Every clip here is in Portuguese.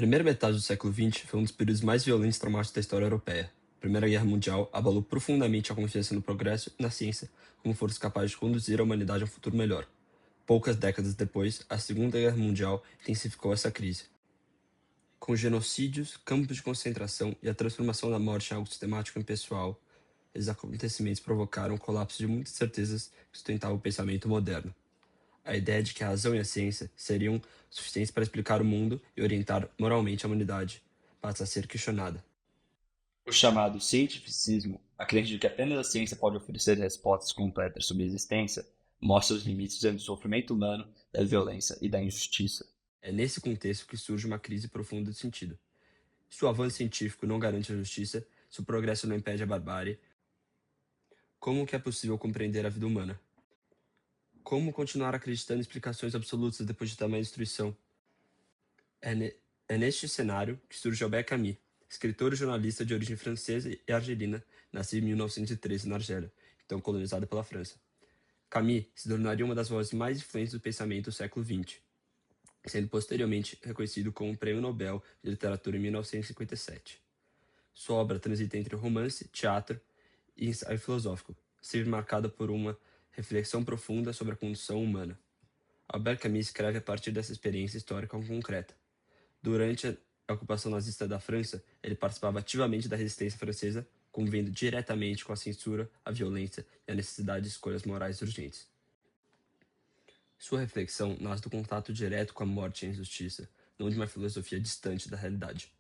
Primeira metade do século XX foi um dos períodos mais violentos e traumáticos da história europeia. A Primeira Guerra Mundial abalou profundamente a confiança no progresso e na ciência como força capaz de conduzir a humanidade a um futuro melhor. Poucas décadas depois, a Segunda Guerra Mundial intensificou essa crise. Com genocídios, campos de concentração e a transformação da morte em algo sistemático e impessoal, esses acontecimentos provocaram o colapso de muitas certezas que sustentavam o pensamento moderno. A ideia de que a razão e a ciência seriam suficientes para explicar o mundo e orientar moralmente a humanidade passa a ser questionada. O chamado cientificismo, a crença de que apenas a ciência pode oferecer respostas completas sobre a existência, mostra os limites entre o sofrimento humano, da violência e da injustiça. É nesse contexto que surge uma crise profunda de sentido. Se o avanço científico não garante a justiça, se o progresso não impede a barbárie, como que é possível compreender a vida humana? Como continuar acreditando em explicações absolutas depois de tamanha destruição? É, é neste cenário que surge Albert Camus, escritor e jornalista de origem francesa e argelina, nascido em 1913 na Argélia, então colonizada pela França. Camus se tornaria uma das vozes mais influentes do pensamento do século XX, sendo posteriormente reconhecido como Prêmio Nobel de Literatura em 1957. Sua obra transita entre romance, teatro e ensaio filosófico, sempre marcada por uma reflexão profunda sobre a condição humana. Albert Camus escreve a partir dessa experiência histórica concreta. Durante a ocupação nazista da França, ele participava ativamente da resistência francesa, convivendo diretamente com a censura, a violência e a necessidade de escolhas morais urgentes. Sua reflexão nasce do contato direto com a morte e a injustiça, não de uma filosofia distante da realidade.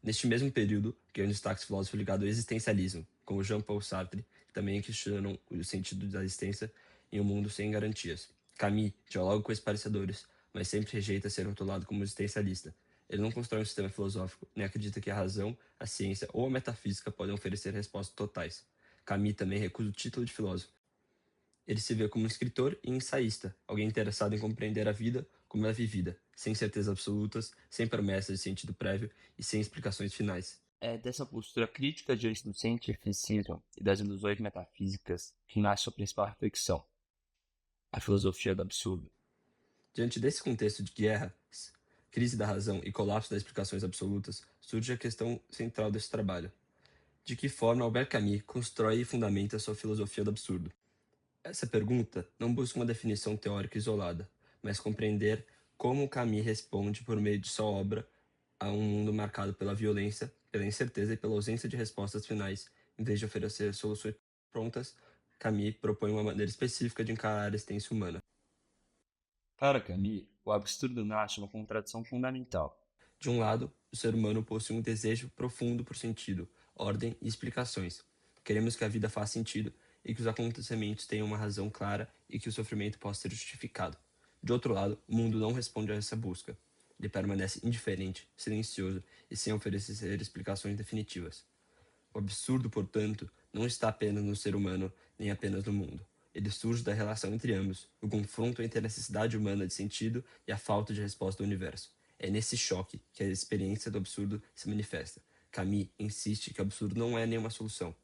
Neste mesmo período, ganham destaque filósofos ligados ao existencialismo, como Jean-Paul Sartre, que também questionam o sentido da existência em um mundo sem garantias. Camus dialoga com esclarecedores, mas sempre rejeita ser rotulado como existencialista. Ele não constrói um sistema filosófico, nem acredita que a razão, a ciência ou a metafísica podem oferecer respostas totais. Camus também recusa o título de filósofo. Ele se vê como um escritor e ensaísta, alguém interessado em compreender a vida como ela é vivida, sem certezas absolutas, sem promessas de sentido prévio e sem explicações finais. É dessa postura crítica diante do cientificismo e das ilusões metafísicas que nasce sua principal reflexão, a filosofia do absurdo. Diante desse contexto de guerra, crise da razão e colapso das explicações absolutas, surge a questão central desse trabalho. De que forma Albert Camus constrói e fundamenta sua filosofia do absurdo? Essa pergunta não busca uma definição teórica isolada, mas compreender como Camus responde por meio de sua obra a um mundo marcado pela violência, pela incerteza e pela ausência de respostas finais. Em vez de oferecer soluções prontas, Camus propõe uma maneira específica de encarar a existência humana. Para Camus, o absurdo nasce uma contradição fundamental. De um lado, o ser humano possui um desejo profundo por sentido, ordem e explicações. Queremos que a vida faça sentido e que os acontecimentos tenham uma razão clara e que o sofrimento possa ser justificado. De outro lado, o mundo não responde a essa busca. Ele permanece indiferente, silencioso e sem oferecer explicações definitivas. O absurdo, portanto, não está apenas no ser humano, nem apenas no mundo. Ele surge da relação entre ambos, o confronto entre a necessidade humana de sentido e a falta de resposta do universo. É nesse choque que a experiência do absurdo se manifesta. Camus insiste que o absurdo não é nenhuma solução,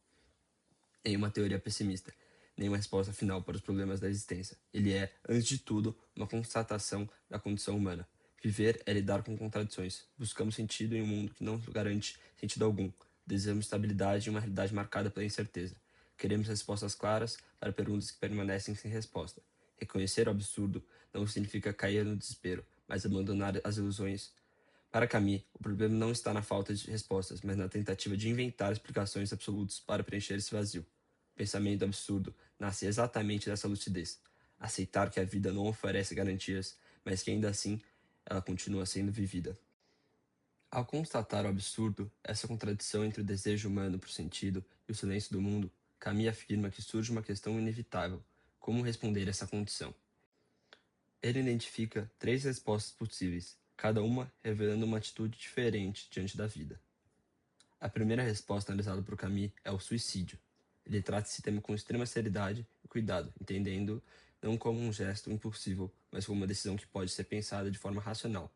nem uma teoria pessimista, nem uma resposta final para os problemas da existência. Ele é, antes de tudo, uma constatação da condição humana. Viver é lidar com contradições. Buscamos sentido em um mundo que não garante sentido algum. Desejamos estabilidade em uma realidade marcada pela incerteza. Queremos respostas claras para perguntas que permanecem sem resposta. Reconhecer o absurdo não significa cair no desespero, mas abandonar as ilusões. Para Camus, o problema não está na falta de respostas, mas na tentativa de inventar explicações absolutas para preencher esse vazio. O pensamento absurdo nasce exatamente dessa lucidez. Aceitar que a vida não oferece garantias, mas que ainda assim ela continua sendo vivida. Ao constatar o absurdo, essa contradição entre o desejo humano por sentido e o silêncio do mundo, Camus afirma que surge uma questão inevitável: como responder a essa condição? Ele identifica três respostas possíveis, cada uma revelando uma atitude diferente diante da vida. A primeira resposta analisada por Camus é o suicídio. Ele trata esse tema com extrema seriedade e cuidado, entendendo não como um gesto impulsivo, mas como uma decisão que pode ser pensada de forma racional.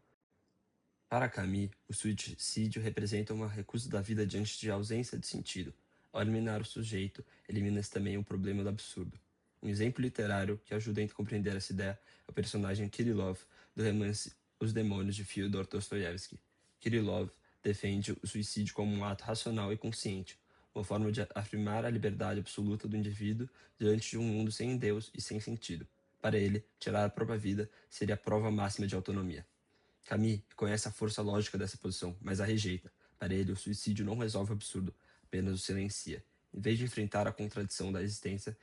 Para Camus, o suicídio representa uma recusa da vida diante de ausência de sentido. Ao eliminar o sujeito, elimina-se também o problema do absurdo. Um exemplo literário que ajuda a compreender essa ideia é o personagem Kirillov do romance Os Demônios de Fyodor Dostoiévski. Kirillov defende o suicídio como um ato racional e consciente, uma forma de afirmar a liberdade absoluta do indivíduo diante de um mundo sem Deus e sem sentido. Para ele, tirar a própria vida seria a prova máxima de autonomia. Camus conhece a força lógica dessa posição, mas a rejeita. Para ele, o suicídio não resolve o absurdo, apenas o silencia. Em vez de enfrentar a contradição da existência,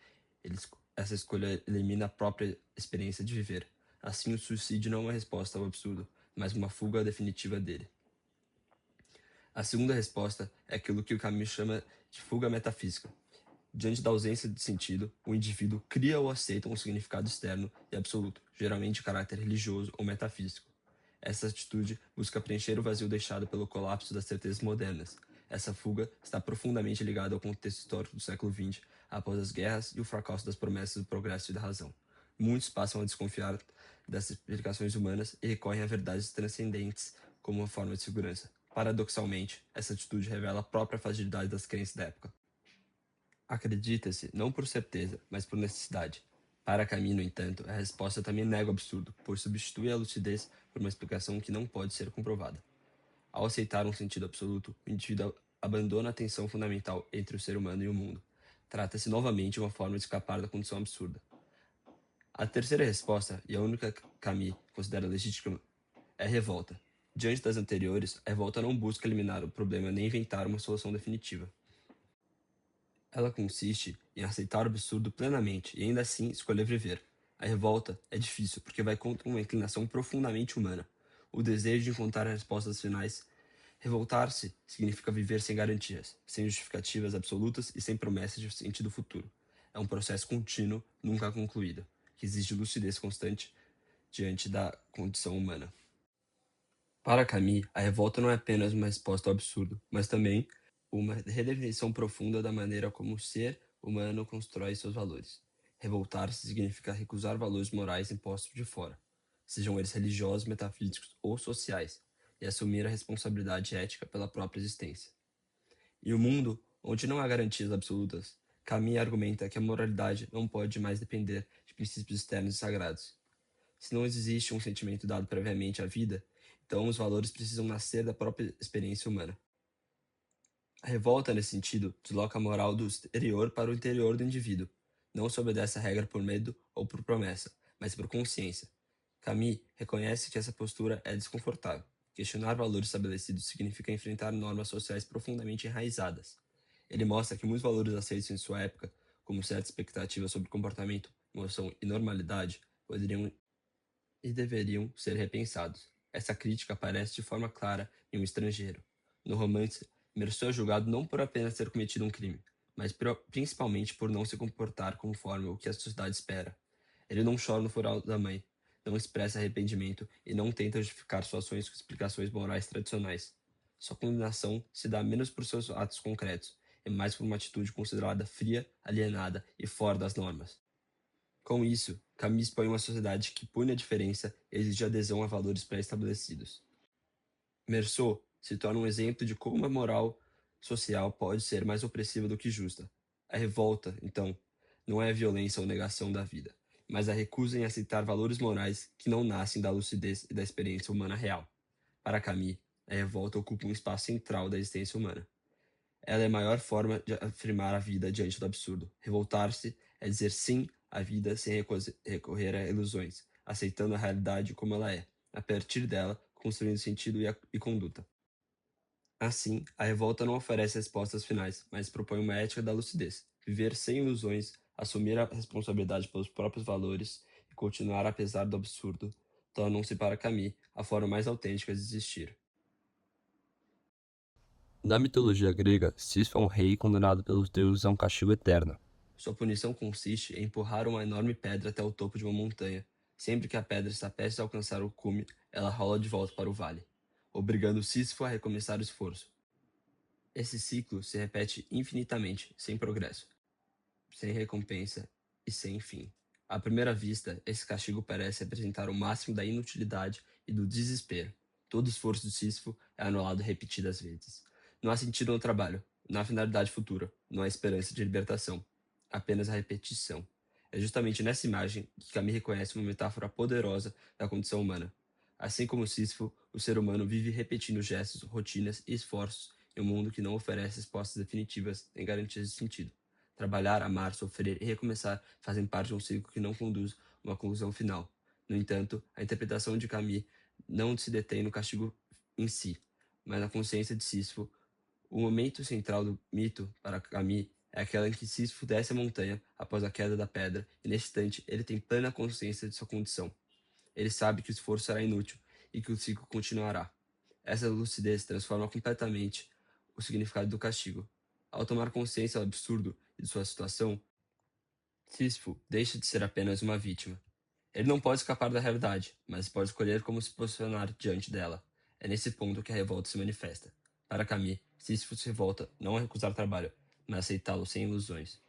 essa escolha elimina a própria experiência de viver. Assim, o suicídio não é uma resposta ao absurdo, mas uma fuga definitiva dele. A segunda resposta é aquilo que o Camus chama de fuga metafísica. Diante da ausência de sentido, o indivíduo cria ou aceita um significado externo e absoluto, geralmente de caráter religioso ou metafísico. Essa atitude busca preencher o vazio deixado pelo colapso das certezas modernas. Essa fuga está profundamente ligada ao contexto histórico do século XX, após as guerras e o fracasso das promessas do progresso e da razão. Muitos passam a desconfiar das explicações humanas e recorrem a verdades transcendentes como uma forma de segurança. Paradoxalmente, essa atitude revela a própria fragilidade das crenças da época. Acredita-se, não por certeza, mas por necessidade. Para Camus, no entanto, a resposta também nega o absurdo, pois substitui a lucidez por uma explicação que não pode ser comprovada. Ao aceitar um sentido absoluto, o indivíduo abandona a tensão fundamental entre o ser humano e o mundo. Trata-se novamente de uma forma de escapar da condição absurda. A terceira resposta, e a única que Camus considera legítima, é a revolta. Diante das anteriores, a revolta não busca eliminar o problema nem inventar uma solução definitiva. Ela consiste em aceitar o absurdo plenamente e ainda assim escolher viver. A revolta é difícil porque vai contra uma inclinação profundamente humana, o desejo de encontrar respostas finais. Revoltar-se significa viver sem garantias, sem justificativas absolutas e sem promessas de sentido futuro. É um processo contínuo, nunca concluído, que exige lucidez constante diante da condição humana. Para Camus, a revolta não é apenas uma resposta ao absurdo, mas também uma redefinição profunda da maneira como o ser humano constrói seus valores. Revoltar-se significa recusar valores morais impostos de fora, sejam eles religiosos, metafísicos ou sociais, e assumir a responsabilidade ética pela própria existência. Em um mundo onde não há garantias absolutas, Camus argumenta que a moralidade não pode mais depender de princípios externos e sagrados. Se não existe um sentimento dado previamente à vida, então os valores precisam nascer da própria experiência humana. A revolta, nesse sentido, desloca a moral do exterior para o interior do indivíduo. Não se obedece à regra por medo ou por promessa, mas por consciência. Camus reconhece que essa postura é desconfortável. Questionar valores estabelecidos significa enfrentar normas sociais profundamente enraizadas. Ele mostra que muitos valores aceitos em sua época, como certas expectativas sobre comportamento, emoção e normalidade, poderiam e deveriam ser repensados. Essa crítica aparece de forma clara em Um Estrangeiro. No romance, Meursault é julgado não por apenas ter cometido um crime, mas principalmente por não se comportar conforme o que a sociedade espera. Ele não chora no funeral da mãe, não expressa arrependimento e não tenta justificar suas ações com explicações morais tradicionais. Sua condenação se dá menos por seus atos concretos, e mais por uma atitude considerada fria, alienada e fora das normas. Com isso, Camus expõe uma sociedade que pune a diferença e exige adesão a valores pré-estabelecidos. Meursault se torna um exemplo de como a moral social pode ser mais opressiva do que justa. A revolta, então, não é a violência ou negação da vida, mas a recusa em aceitar valores morais que não nascem da lucidez e da experiência humana real. Para Camus, a revolta ocupa um espaço central da existência humana. Ela é a maior forma de afirmar a vida diante do absurdo. Revoltar-se é dizer sim à vida sem recorrer a ilusões, aceitando a realidade como ela é, a partir dela, construindo sentido e conduta. Assim, a revolta não oferece respostas finais, mas propõe uma ética da lucidez. Viver sem ilusões, assumir a responsabilidade pelos próprios valores e continuar apesar do absurdo, tornam-se para Camus a forma mais autêntica de existir. Na mitologia grega, Sísifo é um rei condenado pelos deuses a um castigo eterno. Sua punição consiste em empurrar uma enorme pedra até o topo de uma montanha. Sempre que a pedra está prestes a alcançar o cume, ela rola de volta para o vale, obrigando Sísifo a recomeçar o esforço. Esse ciclo se repete infinitamente, sem progresso, sem recompensa e sem fim. À primeira vista, esse castigo parece representar o máximo da inutilidade e do desespero. Todo esforço de Sísifo é anulado repetidas vezes. Não há sentido no trabalho, não há finalidade futura, não há esperança de libertação. Apenas a repetição. É justamente nessa imagem que Camus reconhece uma metáfora poderosa da condição humana. Assim como Sísifo, o ser humano vive repetindo gestos, rotinas e esforços em um mundo que não oferece respostas definitivas nem garantias de sentido. Trabalhar, amar, sofrer e recomeçar fazem parte de um ciclo que não conduz a uma conclusão final. No entanto, a interpretação de Camus não se detém no castigo em si, mas na consciência de Sísifo. O momento central do mito, para Camus, é aquela em que Sísifo desce a montanha após a queda da pedra, e nesse instante ele tem plena consciência de sua condição. Ele sabe que o esforço será inútil e que o ciclo continuará. Essa lucidez transforma completamente o significado do castigo. Ao tomar consciência do absurdo e de sua situação, Sísifo deixa de ser apenas uma vítima. Ele não pode escapar da realidade, mas pode escolher como se posicionar diante dela. É nesse ponto que a revolta se manifesta. Para Camus, Sísifo se revolta não a recusar trabalho, mas a aceitá-lo sem ilusões.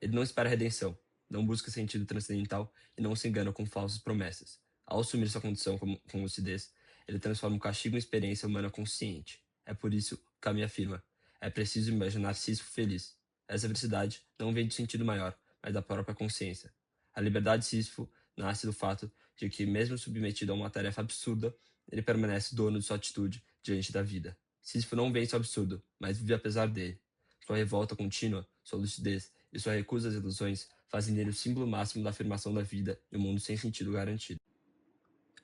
Ele não espera redenção, não busca sentido transcendental e não se engana com falsas promessas. Ao assumir sua condição com lucidez, ele transforma o castigo em experiência humana consciente. É por isso que Camus afirma: é preciso imaginar Sísifo feliz. Essa felicidade não vem de sentido maior, mas da própria consciência. A liberdade de Sísifo nasce do fato de que, mesmo submetido a uma tarefa absurda, ele permanece dono de sua atitude diante da vida. Sísifo não vence o absurdo, mas vive apesar dele. Sua revolta contínua, sua lucidez e sua recusa às ilusões fazem dele o símbolo máximo da afirmação da vida em um mundo sem sentido garantido.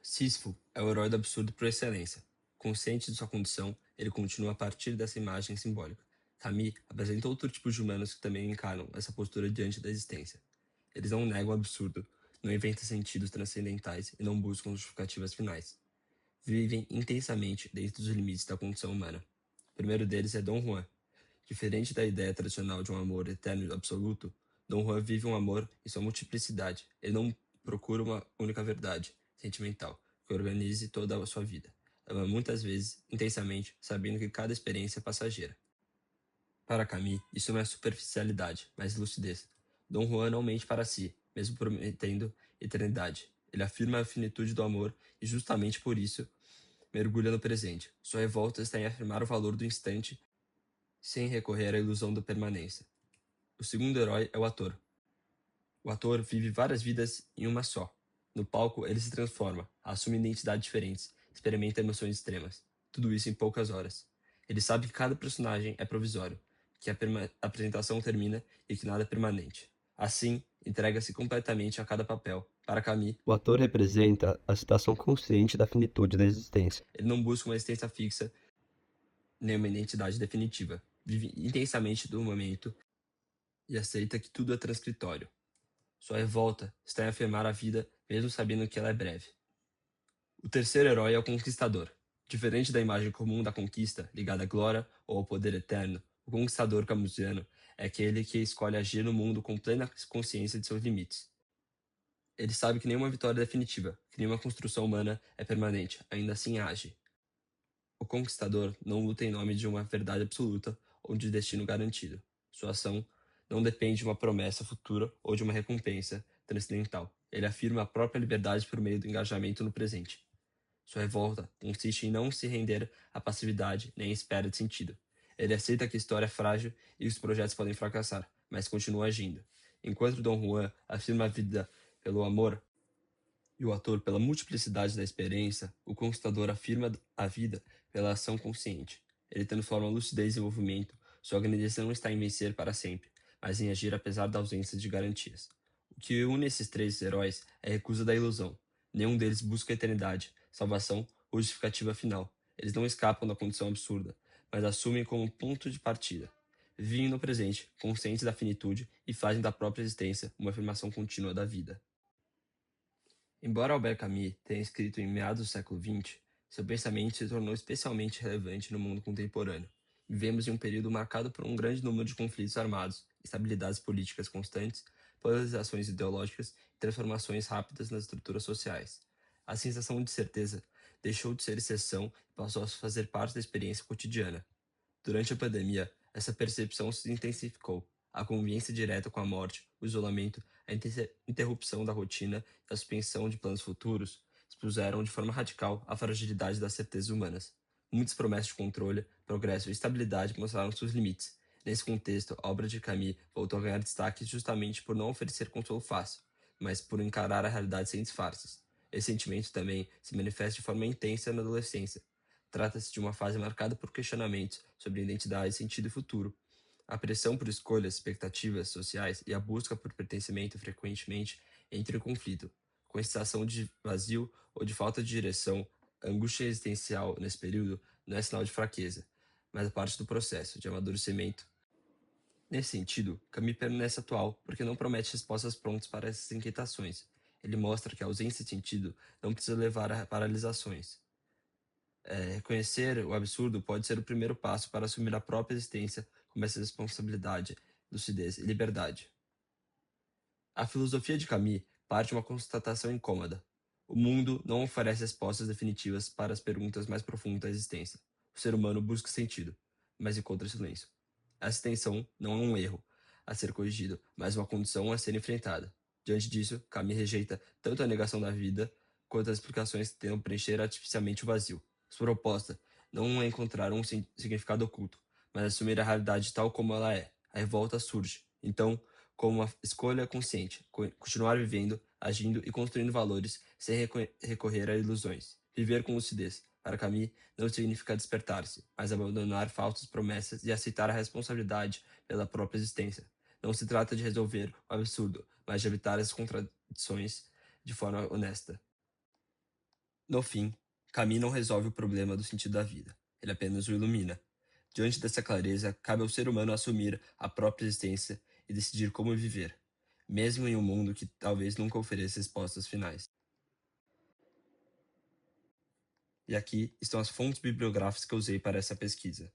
Sísifo é o herói do absurdo por excelência. Consciente de sua condição, ele continua a partir dessa imagem simbólica. Camus apresenta outro tipo de humanos que também encaram essa postura diante da existência. Eles não negam o absurdo, não inventam sentidos transcendentais e não buscam justificativas finais. Vivem intensamente dentro dos limites da condição humana. O primeiro deles é Dom Juan. Diferente da ideia tradicional de um amor eterno e absoluto, Dom Juan vive um amor em sua multiplicidade. Ele não procura uma única verdade sentimental que organize toda a sua vida. Ama muitas vezes, intensamente, sabendo que cada experiência é passageira. Para Camus, isso não é superficialidade, mas lucidez. Dom Juan não mente para si, mesmo prometendo eternidade. Ele afirma a finitude do amor e, justamente por isso, mergulha no presente. Sua revolta está em afirmar o valor do instante sem recorrer à ilusão da permanência. O segundo herói é o ator. O ator vive várias vidas em uma só. No palco, ele se transforma, assume identidades diferentes, experimenta emoções extremas. Tudo isso em poucas horas. Ele sabe que cada personagem é provisório, que a apresentação termina e que nada é permanente. Assim, entrega-se completamente a cada papel. Para Camus, O ator representa a situação consciente da finitude da existência. ele não busca uma existência fixa nem uma identidade definitiva. Vive intensamente do momento e aceita que tudo é transcritório. Sua revolta está em afirmar a vida mesmo sabendo que ela é breve. O terceiro herói é o conquistador. Diferente da imagem comum da conquista, ligada à glória ou ao poder eterno, o conquistador camusiano é aquele que escolhe agir no mundo com plena consciência de seus limites. Ele sabe que nenhuma vitória é definitiva, que nenhuma construção humana é permanente, ainda assim age. O conquistador não luta em nome de uma verdade absoluta ou de destino garantido. Sua ação não depende de uma promessa futura ou de uma recompensa transcendental. Ele afirma a própria liberdade por meio do engajamento no presente. Sua revolta consiste em não se render à passividade nem à espera de sentido. Ele aceita que a história é frágil e que os projetos podem fracassar, mas continua agindo. Enquanto Dom Juan afirma a vida pelo amor e o ator pela multiplicidade da experiência, o conquistador afirma a vida pela ação consciente. Ele transforma a lucidez em movimento. Sua grandeza não está em vencer para sempre, mas em agir apesar da ausência de garantias. O que une esses três heróis é a recusa da ilusão. Nenhum deles busca a eternidade, salvação ou justificativa final. Eles não escapam da condição absurda, mas assumem como ponto de partida. Vivem no presente, conscientes da finitude e fazem da própria existência uma afirmação contínua da vida. Embora Albert Camus tenha escrito em meados do século XX, seu pensamento se tornou especialmente relevante no mundo contemporâneo. Vivemos em um período marcado por um grande número de conflitos armados, instabilidades políticas constantes, polarizações ideológicas e transformações rápidas nas estruturas sociais. A sensação de certeza deixou de ser exceção e passou a fazer parte da experiência cotidiana. Durante a pandemia, essa percepção se intensificou. A convivência direta com a morte, o isolamento, a interrupção da rotina e a suspensão de planos futuros expuseram de forma radical a fragilidade das certezas humanas. Muitas promessas de controle, progresso e estabilidade mostraram seus limites. Nesse contexto, a obra de Camus voltou a ganhar destaque justamente por não oferecer consolo fácil, mas por encarar a realidade sem disfarces. Esse sentimento também se manifesta de forma intensa na adolescência. Trata-se de uma fase marcada por questionamentos sobre identidade, sentido e futuro. A pressão por escolhas, expectativas sociais e a busca por pertencimento frequentemente entram em conflito. Com a sensação de vazio ou de falta de direção, a angústia existencial nesse período não é sinal de fraqueza, mas parte do processo de amadurecimento. Nesse sentido, Camus permanece atual porque não promete respostas prontas para essas inquietações. Ele mostra que a ausência de sentido não precisa levar a paralisações. Reconhecer o absurdo pode ser o primeiro passo para assumir a própria existência como essa responsabilidade, lucidez e liberdade. A filosofia de Camus parte de uma constatação incômoda. O mundo não oferece respostas definitivas para as perguntas mais profundas da existência. O ser humano busca sentido, mas encontra silêncio. Essa tensão não é um erro a ser corrigido, mas uma condição a ser enfrentada. Diante disso, Camus rejeita tanto a negação da vida quanto as explicações que tentam preencher artificialmente o vazio. Sua proposta não é encontrar um significado oculto, mas assumir a realidade tal como ela é. A revolta surge, então, como uma escolha consciente, continuar vivendo, agindo e construindo valores sem recorrer a ilusões. Viver com lucidez, para Camus, não significa despertar-se, mas abandonar falsas promessas e aceitar a responsabilidade pela própria existência. Não se trata de resolver o absurdo, mas de evitar as contradições de forma honesta. No fim, Camus não resolve o problema do sentido da vida, ele apenas o ilumina. Diante dessa clareza, cabe ao ser humano assumir a própria existência e decidir como viver, mesmo em um mundo que talvez nunca ofereça respostas finais. E aqui estão as fontes bibliográficas que eu usei para essa pesquisa.